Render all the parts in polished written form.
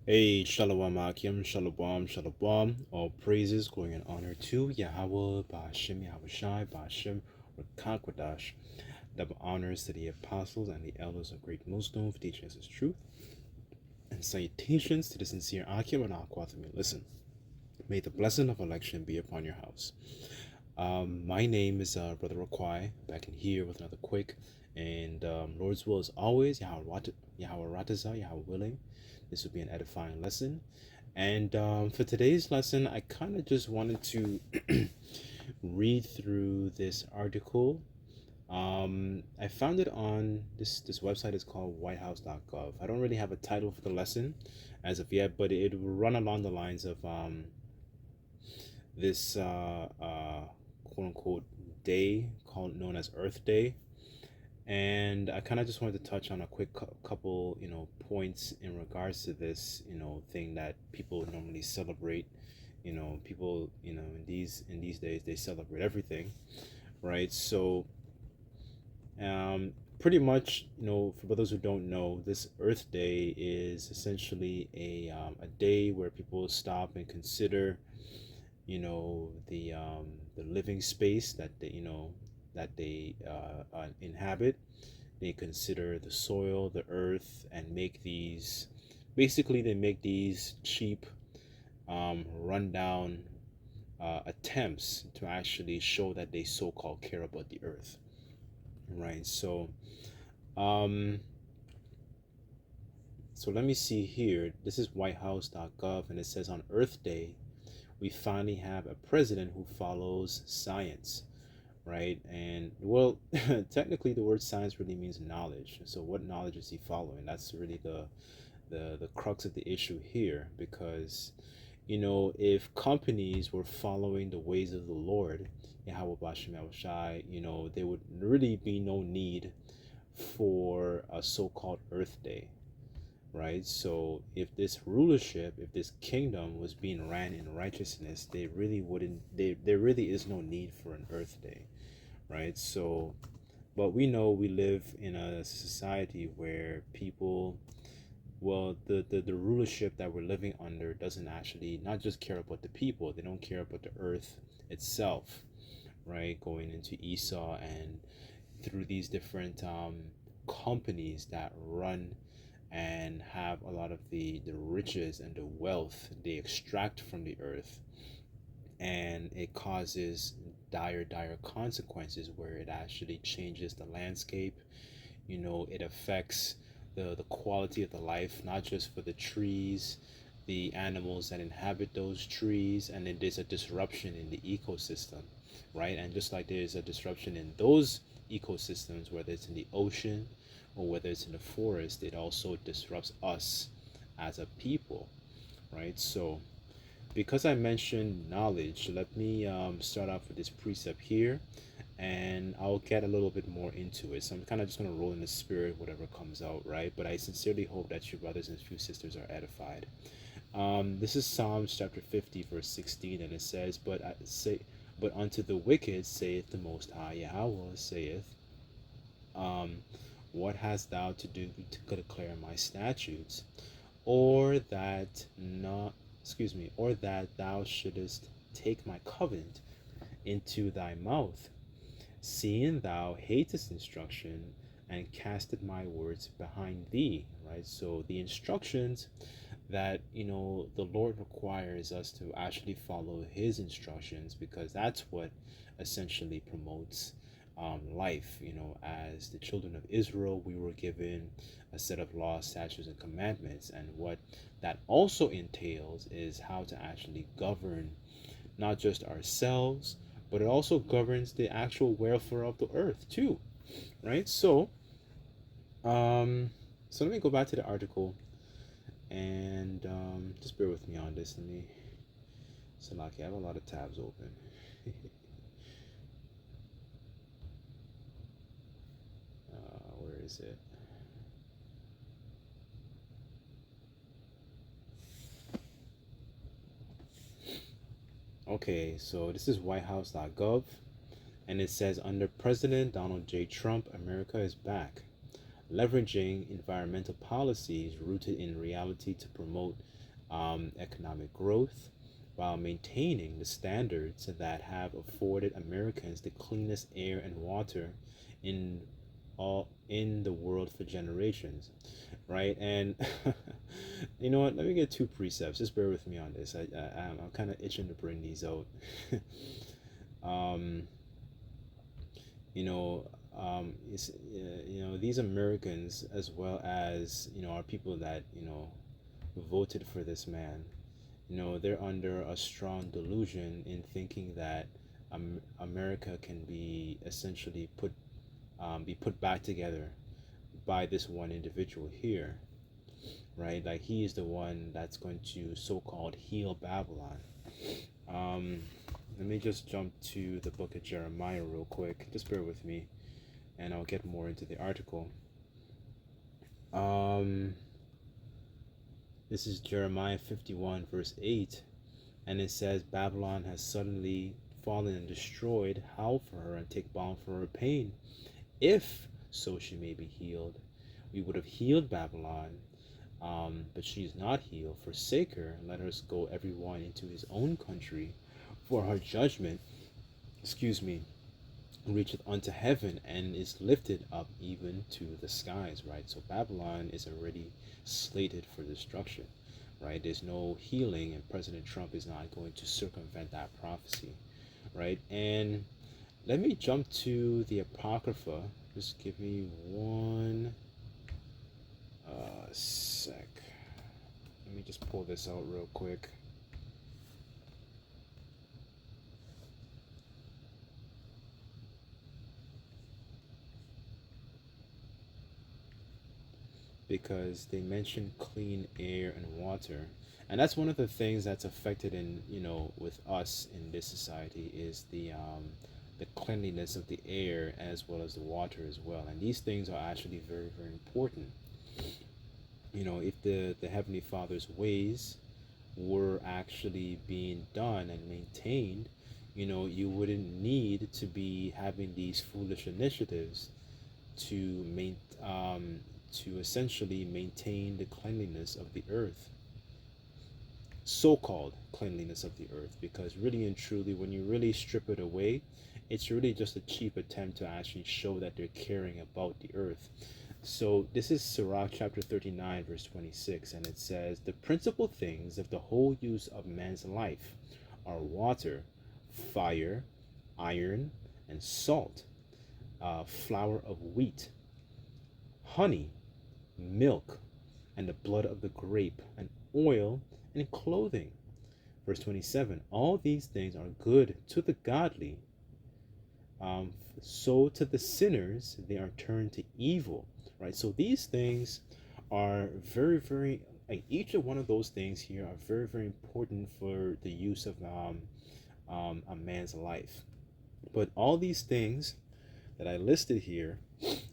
Hey, Shalom Akim, Shalom, Shalom. All praises, glory, and honor to Yahweh, Ba'ashem, Yahweh Shai, Ba'ashem, Rakakwadash. Double honors to the apostles and the elders of Great Millstone for teaching us his truth. And salutations to the sincere Akim and Aquathami. Listen, may the blessing of election be upon your house. My name is Brother Raquai, back in here with another quick. And Lord's will is always Yahweh Ratazah, Yahweh willing. This will be an edifying lesson. And for today's lesson, I kind of just wanted to read through this article. I found it on this website is called whitehouse.gov. I don't really have a title for the lesson as of yet, but it will run along the lines of this quote unquote day called known as Earth Day. And I kind of just wanted to touch on a quick couple, points in regards to this, thing that people normally celebrate. People, in these days they celebrate everything, right? So, pretty much, for those who don't know, this Earth Day is essentially a day where people stop and consider, the living space that they inhabit. They consider the soil, the earth, and make these. Basically, they make these cheap, rundown attempts to actually show that they so-called care about the earth, right? Um, so let me see here. This is whitehouse.gov, and it says on Earth Day, we finally have a president who follows science, right? And well, technically, the word science really means knowledge. So, what knowledge is he following? That's really the crux of the issue here, because if companies were following the ways of the Lord, Yahweh Bashem Yahweh Shai, there would really be no need for a so-called Earth Day, right? So if this rulership, if this kingdom was being ran in righteousness, they really wouldn't. There really is no need for an Earth Day, right? So, but we know we live in a society where people, well, the rulership that we're living under doesn't actually not just care about the people. They don't care about the earth itself, right? Going into Esau and through these different companies that run and have a lot of the riches and the wealth they extract from the earth, and it causes dire consequences where it actually changes the landscape. It affects the quality of the life, not just for the trees, the animals that inhabit those trees, and then there's a disruption in the ecosystem, right? And just like there's a disruption in those ecosystems, whether it's in the ocean or whether it's in the forest, it also disrupts us as a people, right? So because I mentioned knowledge, let me start off with this precept here, and I'll get a little bit more into it. So I'm kind of just going to roll in the spirit, whatever comes out, right? But I sincerely hope that you brothers and few sisters are edified. This is Psalms chapter 50, verse 16, and it says, But unto the wicked saith the Most High, Yahweh saith, um, What hast thou to do to declare my statutes? Or that not, or that thou shouldest take my covenant into thy mouth, seeing thou hatest instruction and casted my words behind thee, right? So the instructions that the Lord requires us to actually follow his instructions, because that's what essentially promotes life. As the children of Israel, we were given a set of laws, statutes, and commandments, and what that also entails is how to actually govern not just ourselves, but it also governs the actual welfare of the earth too, right? Um, so let me go back to the article, and just bear with me on this. Salaki, I have a lot of tabs open. Where is it? Okay, so this is whitehouse.gov, and it says under President Donald J. Trump, America is back. leveraging environmental policies rooted in reality to promote economic growth while maintaining the standards that have afforded Americans the cleanest air and water in in the world for generations, right? And you know what? Let me get two precepts. Just bear with me on this. I'm kind of itching to bring these out. um, you know, these Americans, as well as our people that voted for this man. They're under a strong delusion in thinking that America can be essentially put back together by this one individual here, right? Like he is the one that's going to so-called heal Babylon. Um, Let me just jump to the book of Jeremiah real quick. Just bear with me, and I'll get more into the article. Um, this is Jeremiah 51, verse 8, and it says, Babylon has suddenly fallen and destroyed. Howl for her and take balm for her pain, if so she may be healed. We would have healed Babylon, but she is not healed. Forsake her, and let us go every one into his own country, for her judgment, reacheth unto heaven and is lifted up even to the skies, right? So Babylon is already slated for destruction, right? There's no healing, and President Trump is not going to circumvent that prophecy, right? And let me jump to the Apocrypha. Just give me one sec. Let me just pull this out real quick. Because they mention clean air and water, and that's one of the things that's affected in with us in this society is the cleanliness of the air as well as the water as well, and these things are actually very, very important. If the Heavenly Father's ways were actually being done and maintained, you wouldn't need to be having these foolish initiatives to main to essentially maintain the cleanliness of the earth, so-called cleanliness of the earth, because really and truly, when you really strip it away, it's really just a cheap attempt to actually show that they're caring about the earth. So this is Sirach chapter 39, verse 26, and it says, the principal things of the whole use of man's life are water, fire, iron, and salt, flour of wheat, honey, milk, and the blood of the grape, and oil, and clothing. Verse 27, all these things are good to the godly, so to the sinners they are turned to evil, right? So these things are very, very, like each of one of those things here are very, very important for the use of a man's life. But all these things that I listed here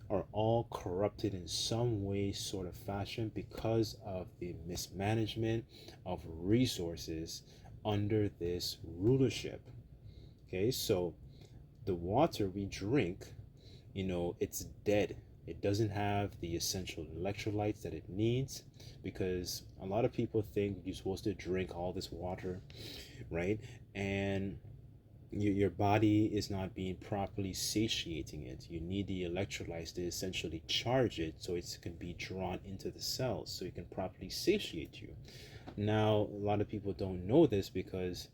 are all corrupted in some way, sort of fashion, because of the mismanagement of resources under this rulership. Okay, so the water we drink, it's dead. It doesn't have the essential electrolytes that it needs, because a lot of people think you're supposed to drink all this water, right? And your body is not being properly satiating it. You need the electrolytes to essentially charge it so it can be drawn into the cells so it can properly satiate you. Now, a lot of people don't know this because,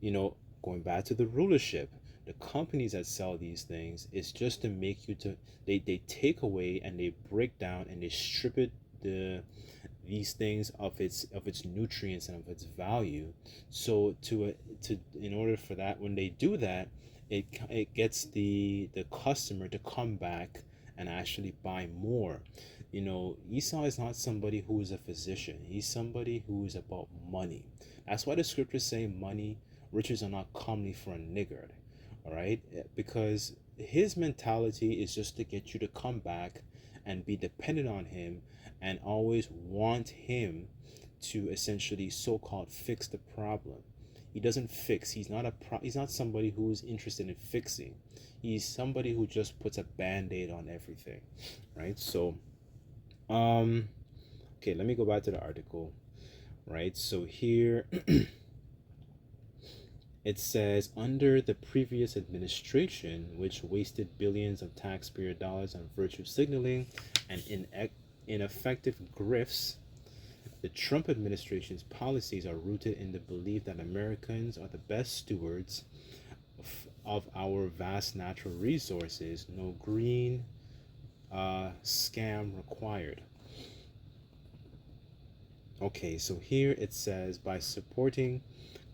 going back to the rulership, the companies that sell these things is just to make you to they take away and they break down and they strip it these things of its nutrients and of its value. So to in order for that, when they do that, it gets the customer to come back and actually buy more. Esau is not somebody who is a physician. He's somebody who is about money. That's why the scriptures say money, riches are not comely for a niggard. All right, because his mentality is just to get you to come back and be dependent on him and always want him to essentially so-called fix the problem. He doesn't fix. He's not somebody who is interested in fixing. He's somebody who just puts a band-aid on everything, right? So Um, okay, let me go back to the article, right? So here it says under the previous administration, which wasted billions of taxpayer dollars on virtue signaling and ineffective grifts, the Trump administration's policies are rooted in the belief that Americans are the best stewards of our vast natural resources. No green scam required. Okay, so here it says by supporting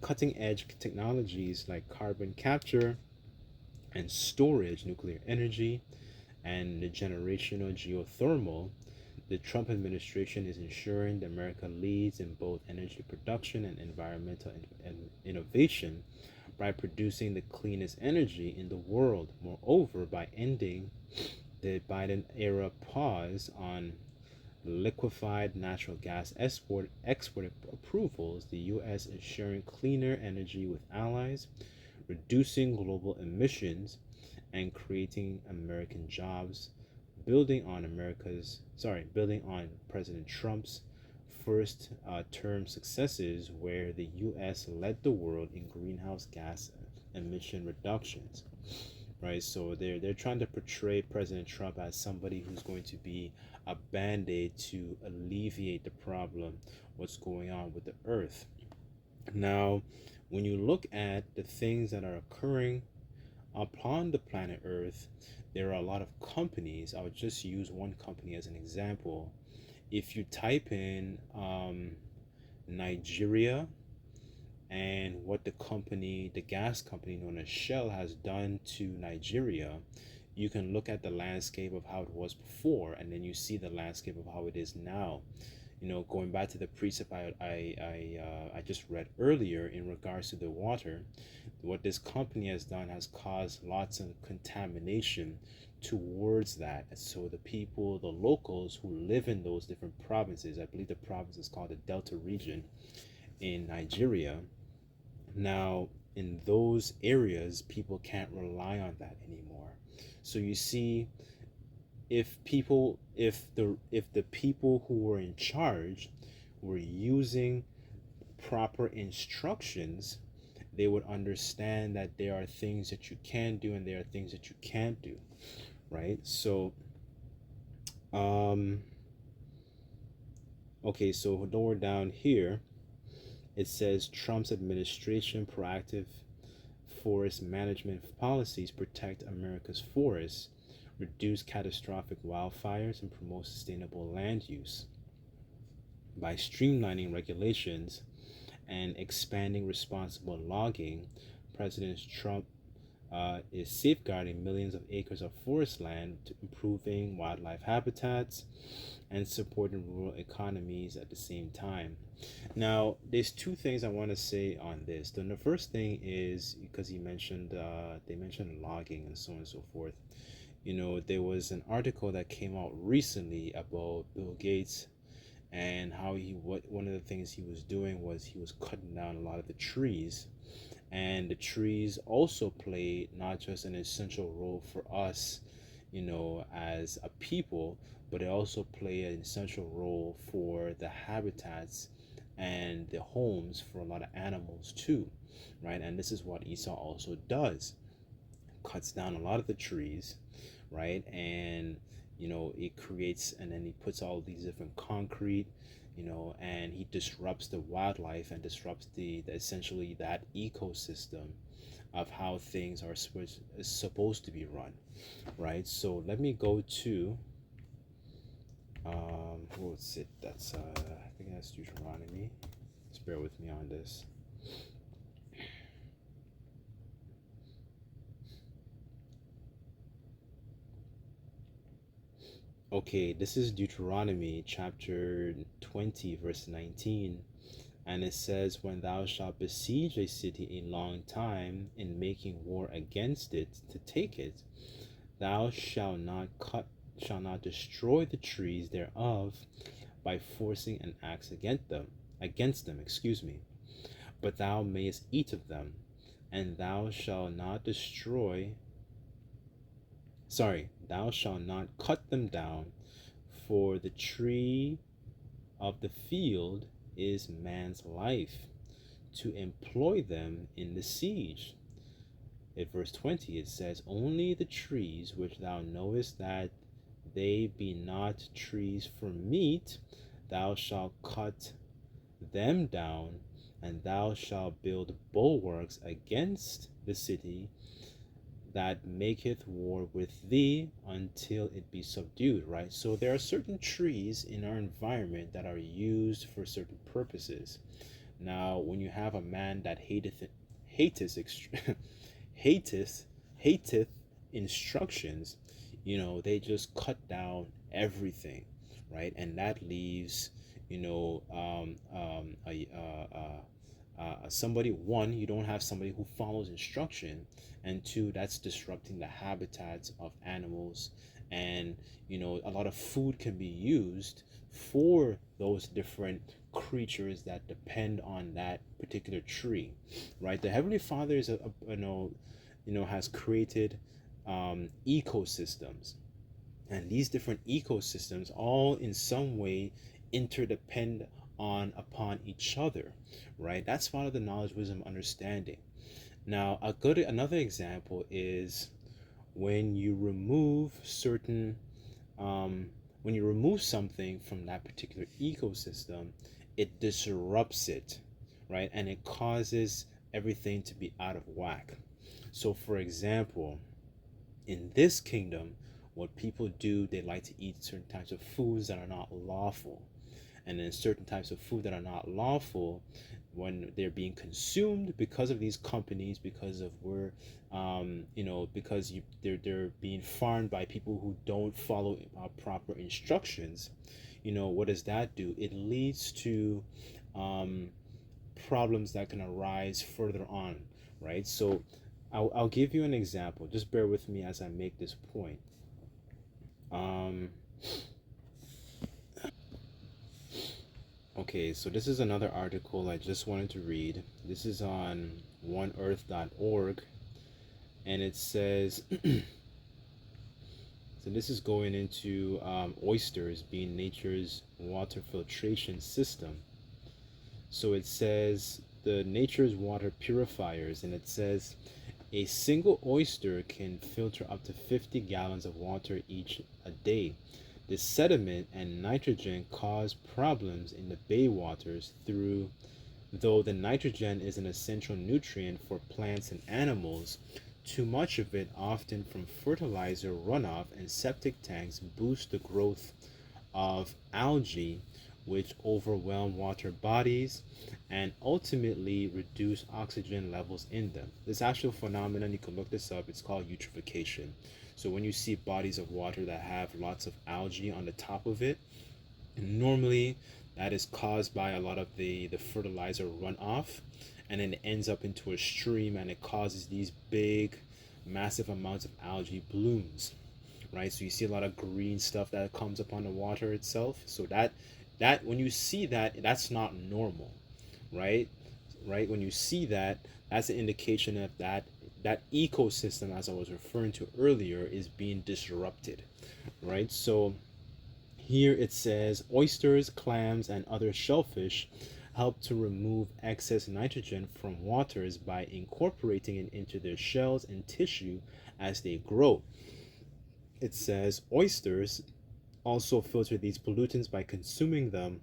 cutting edge technologies like carbon capture and storage, nuclear energy, and the generational geothermal, the Trump administration is ensuring that America leads in both energy production and environmental innovation by producing the cleanest energy in the world. Moreover, by ending the Biden era pause on liquefied natural gas export approvals, the U.S. is sharing cleaner energy with allies, reducing global emissions, and creating American jobs, building on President Trump's first term successes, where the U.S. led the world in greenhouse gas emission reductions. Right, so they're trying to portray President Trump as somebody who's going to be a band-aid to alleviate the problem, what's going on with the Earth. Now, when you look at the things that are occurring upon the planet Earth, there are a lot of companies. I would just use one company as an example. If you type in Nigeria and what the gas company known as Shell has done to Nigeria, you can look at the landscape of how it was before, and then you see the landscape of how it is now. Going back to the precept I just read earlier in regards to the water, what this company has done has caused lots of contamination towards that. So the people, the locals who live in those different provinces, I believe the province is called the Delta region in Nigeria. Now, in those areas, people can't rely on that anymore. So you see, if the people who were in charge were using proper instructions, they would understand that there are things that you can do and there are things that you can't do, right? So, um, okay, so lower down here, it says Trump's administration proactive forest management policies protect America's forests, reduce catastrophic wildfires, and promote sustainable land use. By streamlining regulations and expanding responsible logging, President Trump is safeguarding millions of acres of forest land, improving wildlife habitats, and supporting rural economies at the same time. Now, there's two things I want to say on this. Then the first thing is because they mentioned logging and so on and so forth. There was an article that came out recently about Bill Gates and how one of the things he was doing was he was cutting down a lot of the trees, and the trees also play not just an essential role for us, as a people, but they also play an essential role for the habitats and the homes for a lot of animals too, right? And this is what Esau also does, cuts down a lot of the trees, right? And it creates, and then he puts all these different concrete, and he disrupts the wildlife and disrupts the essentially that ecosystem of how things are supposed to be run, right? So let me go to what's it? That's I think that's Deuteronomy. Just bear with me on this. Okay, this is Deuteronomy chapter 20, verse 19. And it says, when thou shalt besiege a city a long time in making war against it to take it, thou shalt not destroy the trees thereof by forcing an axe against them, but thou mayest eat of them, and thou shalt not cut them down For the tree of the field is man's life, to employ them in the siege. At verse 20 it says, only the trees which thou knowest that they be not trees for meat, thou shalt cut them down, and thou shalt build bulwarks against the city that maketh war with thee until it be subdued, right? So there are certain trees in our environment that are used for certain purposes. Now, when you have a man that hateth, hateth, hateth instructions, they just cut down everything, right? And that leaves, somebody, one, you don't have somebody who follows instruction, and two, that's disrupting the habitats of animals. And a lot of food can be used for those different creatures that depend on that particular tree, right? The Heavenly Father is has created ecosystems, and these different ecosystems all in some way interdepend on upon each other, right? That's part of the knowledge, wisdom, understanding. Now, another example is when you remove certain when you remove something from that particular ecosystem, it disrupts it, right? And it causes everything to be out of whack. So, for example, in this kingdom, what people do, they like to eat certain types of foods that are not lawful. And then certain types of food that are not lawful, when they're being consumed because of these companies, because of where because they're being farmed by people who don't follow proper instructions. What does that do? It leads to problems that can arise further on, right? So I'll give you an example. Just bear with me as I make this point. Okay, so this is another article I just wanted to read. This is on oneearth.org, and it says, so this is going into oysters being nature's water filtration system. So it says the nature's water purifiers, and it says a single oyster can filter up to 50 gallons of water each a day. The sediment and nitrogen cause problems in the bay waters though the nitrogen is an essential nutrient for plants and animals. Too much of it, often from fertilizer runoff and septic tanks, boosts the growth of algae, which overwhelm water bodies and ultimately reduce oxygen levels in them. This actual phenomenon, you can look this up, it's called eutrophication. So when you see bodies of water that have lots of algae on the top of it, normally that is caused by a lot of the fertilizer runoff, and then it ends up into a stream, and it causes these big massive amounts of algae blooms, right? So you see a lot of green stuff that comes up on the water itself. So that when you see that, that's not normal, right? When you see that, that's an indication of that ecosystem, as I was referring to earlier, is being disrupted, right? So here it says oysters, clams, and other shellfish help to remove excess nitrogen from waters by incorporating it into their shells and tissue as they grow. It says oysters also filter these pollutants by consuming them,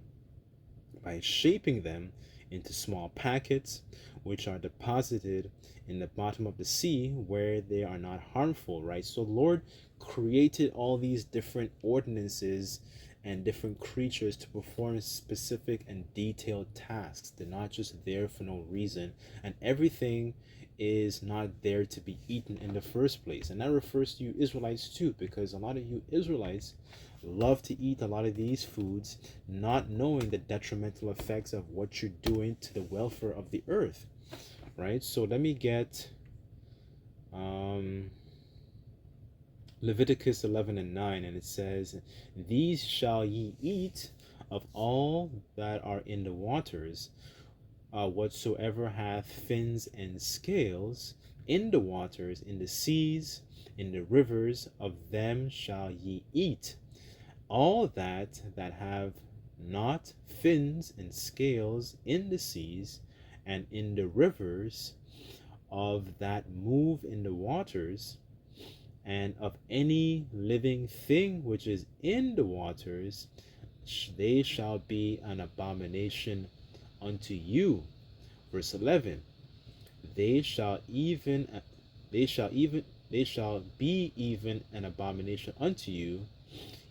by shaping them into small packets, which are deposited in the bottom of the sea where they are not harmful, right? So Lord created all these different ordinances and different creatures to perform specific and detailed tasks. They're not just there for no reason, and everything is not there to be eaten in the first place. And that refers to you Israelites too, because a lot of you Israelites love to eat a lot of these foods, not knowing the detrimental effects of what you're doing to the welfare of the earth, right? So let me get Leviticus 11:9, and it says, these shall ye eat of all that are in the waters, whatsoever hath fins and scales in the waters, in the seas, in the rivers, of them shall ye eat. all that have not fins and scales in the seas and in the rivers, of that move in the waters, and of any living thing which is in the waters, they shall be an abomination unto you. Verse 11, they shall even they shall be even an abomination unto you.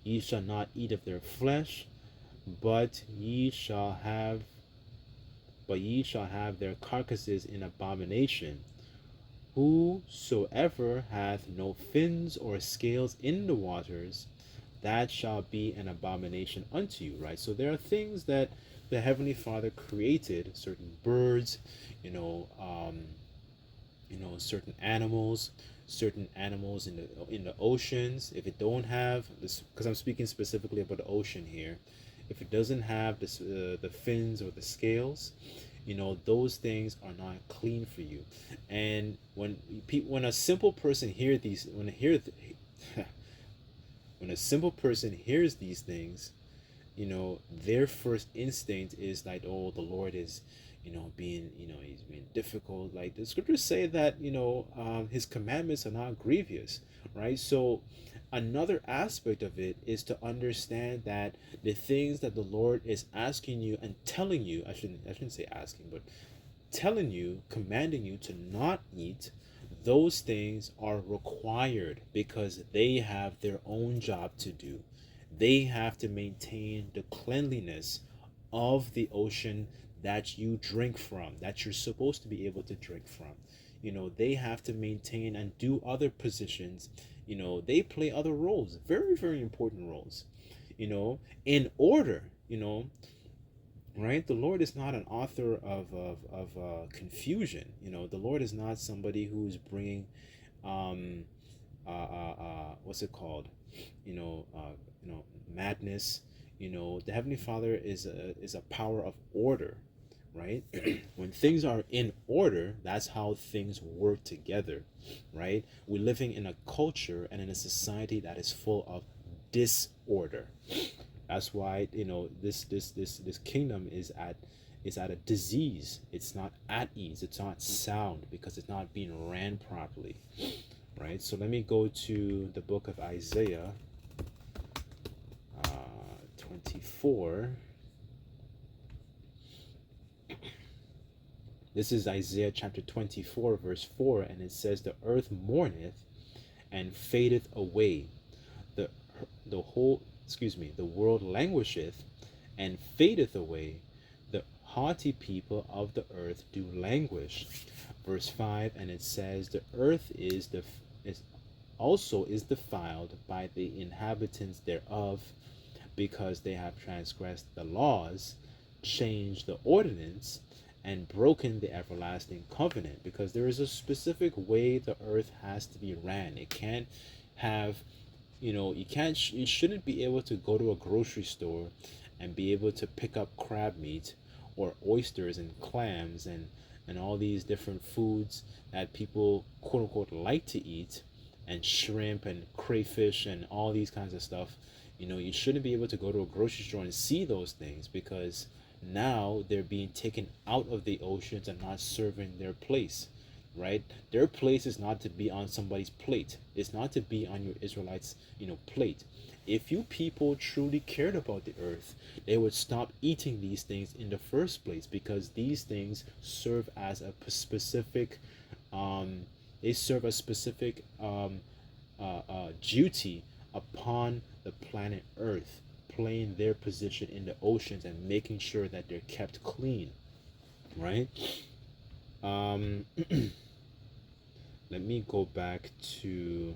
Ye shall not eat of their flesh, but ye shall have their carcasses in abomination. Whosoever hath no fins or scales in the waters, that shall be an abomination unto you. Right? So there are things that the Heavenly Father created, certain birds, you know, certain animals in the oceans. If it don't have this, because I'm speaking specifically about the ocean here, if it doesn't have this, the fins or the scales, those things are not clean for you. And when a simple person hear these when hear when a simple person hears these things, their first instinct is like, oh, the Lord is, being, he's being difficult. Like the scriptures say that, his commandments are not grievous, right? So another aspect of it is to understand that the things that the Lord is asking you and telling you, I shouldn't say asking, but telling you, commanding you to not eat, those things are required because they have their own job to do. They have to maintain the cleanliness of the ocean that you drink from, that you're supposed to be able to drink from. They have to maintain and do other positions. They play other roles, very, very important roles, in order, right? The Lord is not an author of confusion. The Lord is not somebody who's bringing, what's it called? Madness. The Heavenly Father is a power of order, right? When things are in order, that's how things work together, right? We're living in a culture and in a society that is full of disorder. That's why this kingdom is at a disease. It's not at ease. It's not sound because it's not being ran properly, right? So let me go to the book of Isaiah 24. This is Isaiah chapter 24, verse 4, and it says, "The earth mourneth and fadeth away. The the whole the world languisheth and fadeth away. The haughty people of the earth do languish." Verse 5, and it says, "The earth is also is defiled by the inhabitants thereof, because they have transgressed the laws, changed the ordinance, and broken the everlasting covenant." Because there is a specific way the earth has to be ran. It can't have, you shouldn't be able to go to a grocery store and be able to pick up crab meat or oysters and clams and all these different foods that people quote unquote like to eat, and shrimp and crayfish and all these kinds of stuff. You shouldn't be able to go to a grocery store and see those things, because now they're being taken out of the oceans and not serving their place, right? Their place is not to be on somebody's plate. It's not to be on your Israelites, plate. If you people truly cared about the earth, they would stop eating these things in the first place, because these things serve as a specific, they serve a specific duty upon the planet Earth, playing their position in the oceans and making sure that they're kept clean, right? Um, let me go back to.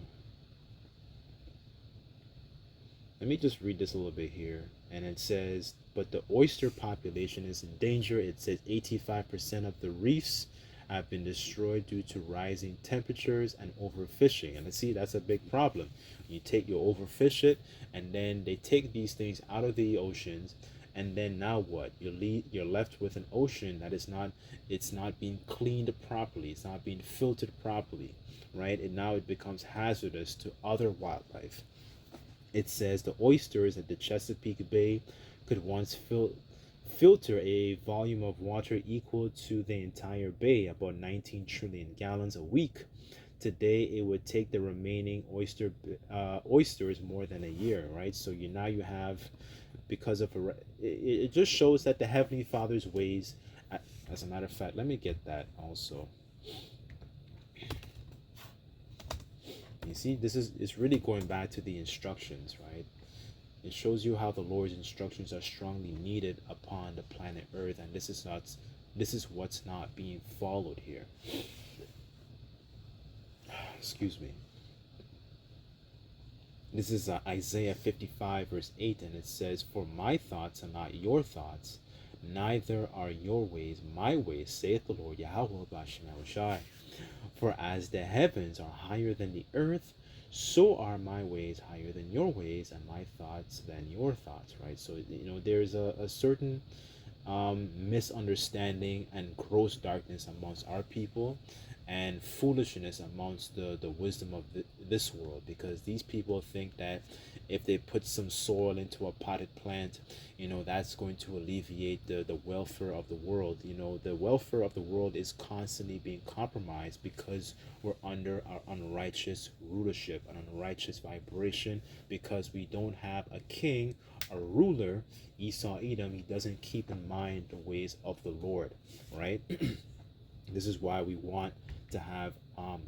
Let me just read this a little bit here. And it says, "But the oyster population is in danger." It says 85% of the reefs have been destroyed due to rising temperatures and overfishing. And let's see, that's a big problem. You overfish it, and then they take these things out of the oceans, and then now what? You're left with an ocean that it's not being cleaned properly. It's not being filtered properly, right? And now it becomes hazardous to other wildlife. It says the oysters at the Chesapeake Bay could once filter a volume of water equal to the entire bay, about 19 trillion gallons a week. Today, it would take the remaining oysters more than a year, right? So now you have, because of it just shows that the Heavenly Father's ways. As a matter of fact, let me get that also. You see, this is it's really going back to the instructions, right? It shows you how the Lord's instructions are strongly needed upon the planet Earth, and this is what's not being followed here. Excuse me. This is Isaiah 55 verse 8, and it says, "For my thoughts are not your thoughts, neither are your ways my ways, saith the Lord Yahweh Bashim. For as the heavens are higher than the earth, so are my ways higher than your ways, and my thoughts than your thoughts." Right? So there's a certain misunderstanding and gross darkness amongst our people, and foolishness amongst the wisdom of this world, because these people think that if they put some soil into a potted plant, that's going to alleviate the welfare of the world. The welfare of the world is constantly being compromised because we're under our unrighteous rulership, an unrighteous vibration, because we don't have a king, a ruler. Esau Edom, he doesn't keep in mind the ways of the Lord, right? This is why we want to have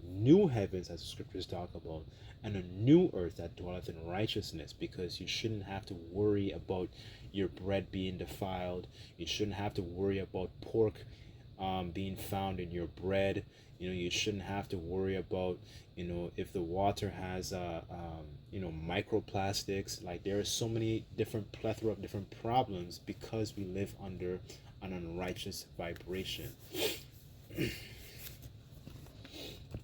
new heavens, as the scriptures talk about, and a new earth that dwelleth in righteousness, because you shouldn't have to worry about your bread being defiled. You shouldn't have to worry about pork being found in your bread. You shouldn't have to worry about if the water has microplastics. Like, there are so many different plethora of different problems because we live under an unrighteous vibration.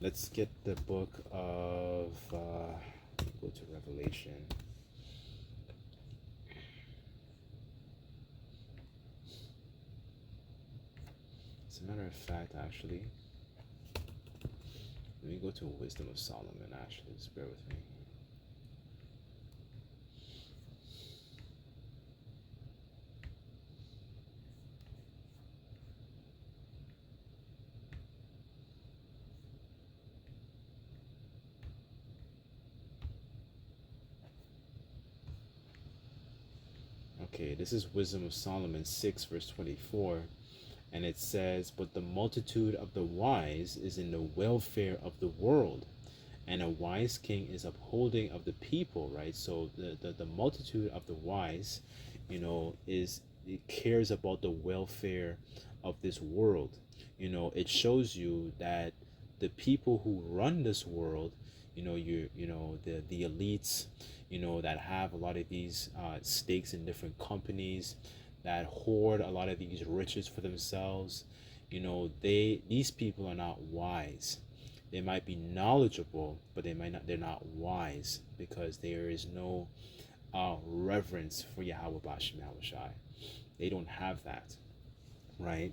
Let's get the book of go to Revelation. As a matter of fact, actually, let me go to Wisdom of Solomon. Actually, just bear with me. Okay, this is Wisdom of Solomon 6 verse 24, and it says, "But the multitude of the wise is in the welfare of the world, and a wise king is upholding of the people." Right? So the multitude of the wise, is, it cares about the welfare of this world. It shows you that the people who run this world, the elites, that have a lot of these stakes in different companies, that hoard a lot of these riches for themselves. These people are not wise. They might be knowledgeable, but they're not wise, because there is no reverence for Yahweh Bashim Yahushai. They don't have that, right?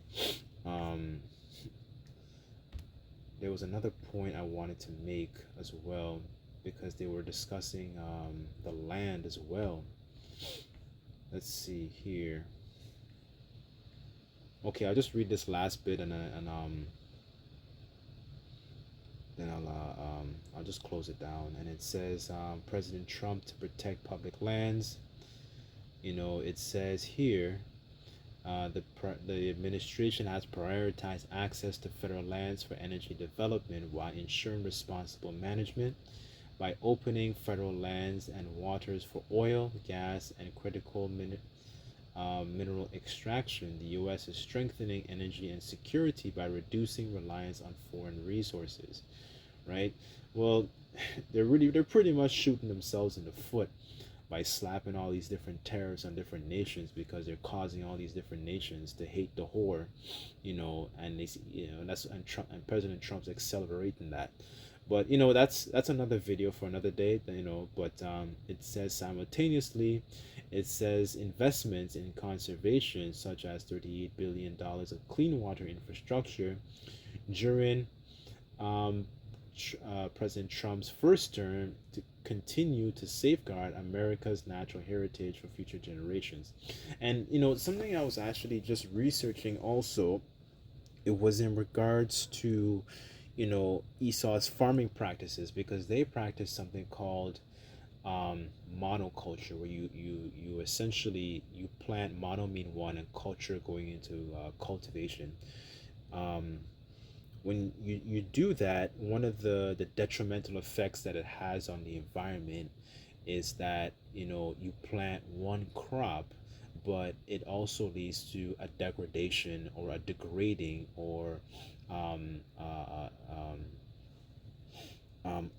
There was another point I wanted to make as well, because they were discussing the land as well. Let's see here. Okay, I'll just read this last bit, and then I'll just close it down. And it says, President Trump to protect public lands. It says here, the administration has prioritized access to federal lands for energy development while ensuring responsible management. By opening federal lands and waters for oil, gas, and critical mineral extraction, the U.S. is strengthening energy and security by reducing reliance on foreign resources. Right? Well, they're pretty much shooting themselves in the foot by slapping all these different tariffs on different nations, because they're causing all these different nations to hate the whore, and they, and Trump and President Trump's accelerating that. But that's another video for another day. But it says simultaneously, it says investments in conservation, such as $38 billion of clean water infrastructure during President Trump's first term to continue to safeguard America's natural heritage for future generations. And something I was actually just researching also, it was in regards to Esau's farming practices, because they practice something called monoculture, where you essentially you plant mono mean one and culture going into cultivation. um, when you do that, one of the detrimental effects that it has on the environment is that you plant one crop, but it also leads to a degradation or a degrading or um, uh, um,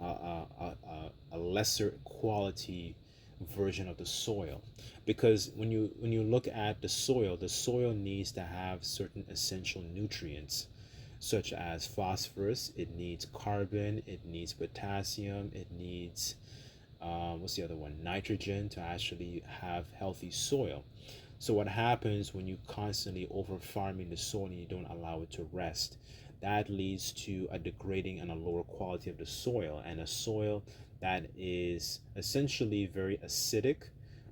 a lesser quality version of the soil. Because when you look at the soil needs to have certain essential nutrients, such as phosphorus. It needs carbon, it needs potassium, it needs what's the other one, nitrogen, to actually have healthy soil. So what happens when you constantly over farming the soil and you don't allow it to rest? That leads to a degrading and a lower quality of the soil, and a soil that is essentially very acidic,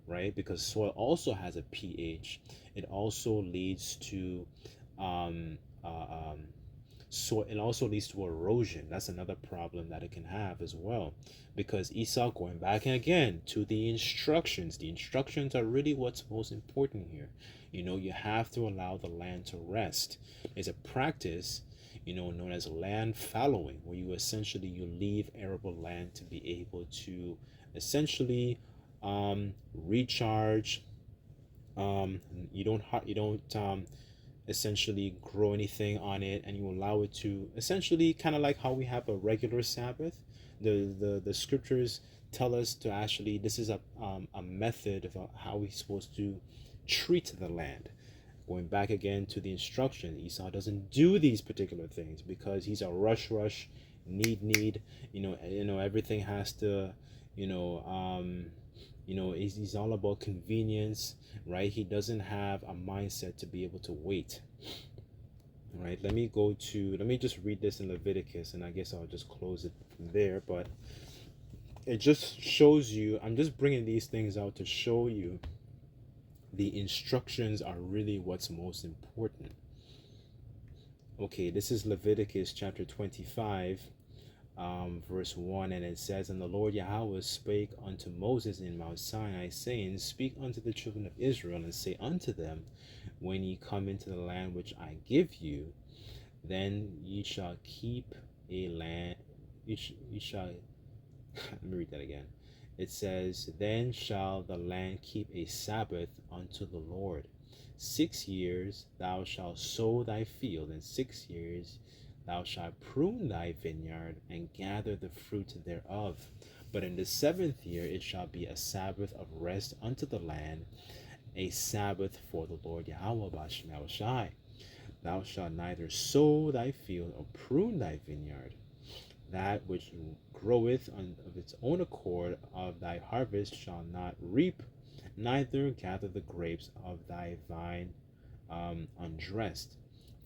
right? Because soil also has a pH. It also leads to um, uh, um, so it also leads to erosion. That's another problem that it can have as well. Because Esau, going back again to the instructions are really what's most important here. You have to allow the land to rest. It's a practice, known as land fallowing, where you leave arable land to be able to essentially recharge. You don't essentially grow anything on it, and you allow it to essentially, kind of like how we have a regular Sabbath. The scriptures tell us to actually, this is a method of how we're supposed to treat the land. Going back again to the instruction, Esau doesn't do these particular things because he's a rush, need. Everything has to, you know he's all about convenience, right? He doesn't have a mindset to be able to wait. All right, let me just read this in Leviticus, and I guess I'll just close it from there. But it just shows you, I'm just bringing these things out to show you the instructions are really what's most important. Okay, this is Leviticus chapter 25, verse 1, and it says, "And the Lord Yahweh spake unto Moses in Mount Sinai, saying, Speak unto the children of Israel, and say unto them, When ye come into the land which I give you, then ye shall keep a land, ye shall," let me read that again. It says, "Then shall the land keep a Sabbath unto the Lord. 6 years thou shalt sow thy field, and 6 years thou shalt prune thy vineyard, and gather the fruit thereof. But in the 7th year it shall be a Sabbath of rest unto the land, a Sabbath for the Lord Yahweh Bashem Yahushai. Thou shalt neither sow thy field or prune thy vineyard. That which groweth of its own accord of thy harvest shall not reap, neither gather the grapes of thy vine undressed.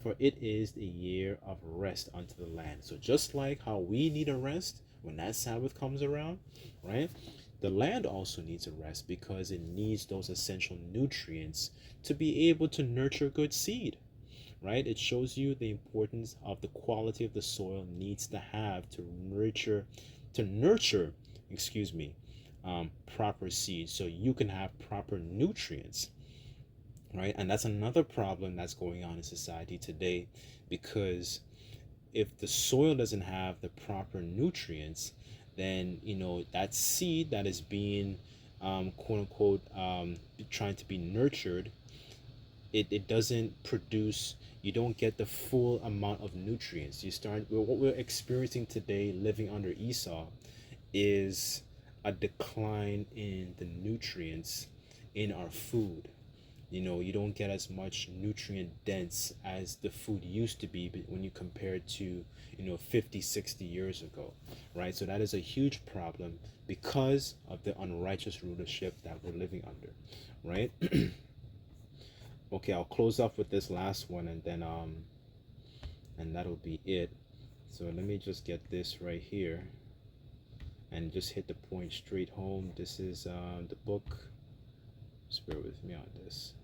For it is the year of rest unto the land." So just like how we need a rest when that Sabbath comes around, right? The land also needs a rest because it needs those essential nutrients to be able to nurture good seed, right? It shows you the importance of the quality of the soil needs to have to nurture, excuse me, proper seeds so you can have proper nutrients, right? And that's another problem that's going on in society today, because if the soil doesn't have the proper nutrients, then that seed that is being quote unquote trying to be nurtured, it doesn't produce, you don't get the full amount of nutrients. What we're experiencing today living under Esau is a decline in the nutrients in our food. You don't get as much nutrient dense as the food used to be when you compare it to 50, 60 years ago, right? So that is a huge problem because of the unrighteous rulership that we're living under, right? Okay, I'll close off with this last one, and then and that'll be it. So let me just get this right here and just hit the point straight home. This is the book. Just bear with me on this.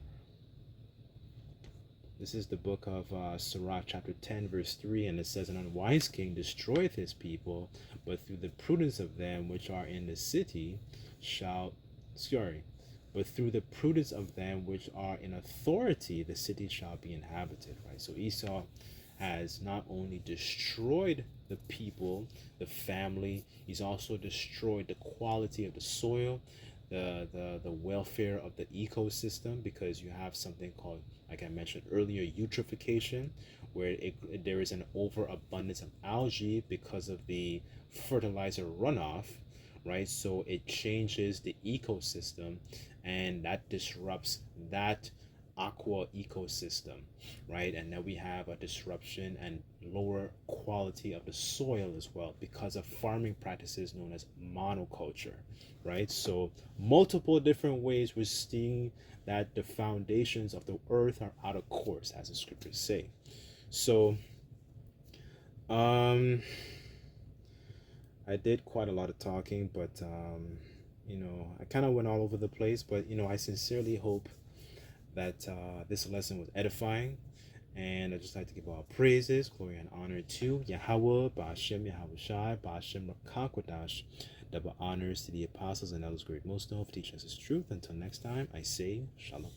This is the book of Sirach, chapter 10, verse 3, and it says, An unwise king destroyeth his people, but through the prudence of them which are in the city but through the prudence of them which are in authority, the city shall be inhabited, right? So Esau has not only destroyed the people, the family, he's also destroyed the quality of the soil, the welfare of the ecosystem, because you have something called, like I mentioned earlier, eutrophication, where there is an overabundance of algae because of the fertilizer runoff, right? So it changes the ecosystem, and that disrupts that aqua ecosystem, right? And then we have a disruption and lower quality of the soil as well because of farming practices known as monoculture, right? So multiple different ways we're seeing that the foundations of the earth are out of course, as the scriptures say. So I did quite a lot of talking, but I kind of went all over the place, but I sincerely hope that this lesson was edifying. And I'd just like to give all praises, glory, and honor to Yahweh, Ba'ashem, Yahweh Shai, Ba'ashem, Rakakwadash, double honors to the apostles and elders, great most of, teach us his truth. Until next time, I say, Shalom.